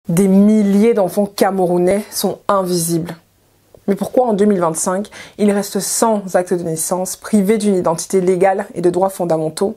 Des milliers d'enfants camerounais sont invisibles. Mais pourquoi en 2025, ils restent sans acte de naissance, privés d'une identité légale et de droits fondamentaux?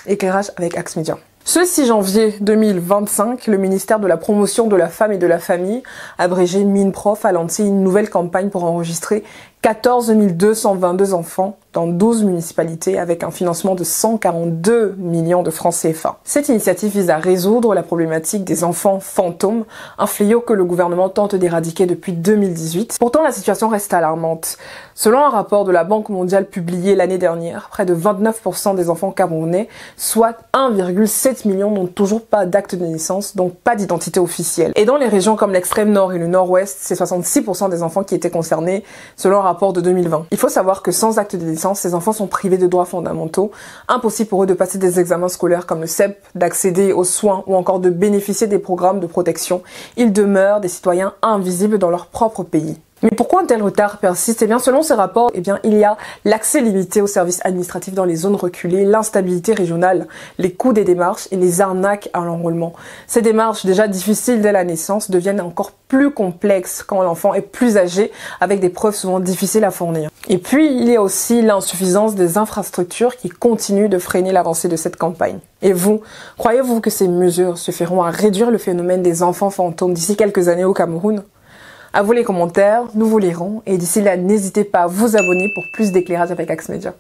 Éclairage avec Axe Média. Ce 6 janvier 2025, le ministère de la Promotion de la Femme et de la Famille, abrégé MINPROF, a lancé une nouvelle campagne pour enregistrer 14 222 enfants dans 12 municipalités avec un financement de 142 millions de francs CFA. Cette initiative vise à résoudre la problématique des enfants fantômes, un fléau que le gouvernement tente d'éradiquer depuis 2018. Pourtant, la situation reste alarmante. Selon un rapport de la Banque mondiale publié l'année dernière, près de 29% des enfants camerounais, soit 1,7 million, n'ont toujours pas d'acte de naissance, donc pas d'identité officielle. Et dans les régions comme l'extrême nord et le nord-ouest, c'est 66% des enfants qui étaient concernés, selon un rapport de 2020. Il faut savoir que sans acte de naissance, ces enfants sont privés de droits fondamentaux, impossible pour eux de passer des examens scolaires comme le CEP, d'accéder aux soins ou encore de bénéficier des programmes de protection. Ils demeurent des citoyens invisibles dans leur propre pays. Mais pourquoi un tel retard persiste? Eh bien, selon ces rapports, il y a l'accès limité aux services administratifs dans les zones reculées, l'instabilité régionale, les coûts des démarches et les arnaques à l'enrôlement. Ces démarches, déjà difficiles dès la naissance, deviennent encore plus complexes quand l'enfant est plus âgé, avec des preuves souvent difficiles à fournir. Et puis, il y a aussi l'insuffisance des infrastructures qui continuent de freiner l'avancée de cette campagne. Et vous, croyez-vous que ces mesures suffiront à réduire le phénomène des enfants fantômes d'ici quelques années au Cameroun? À vous les commentaires, nous vous lirons, et d'ici là, n'hésitez pas à vous abonner pour plus d'éclairage avec Axe Média.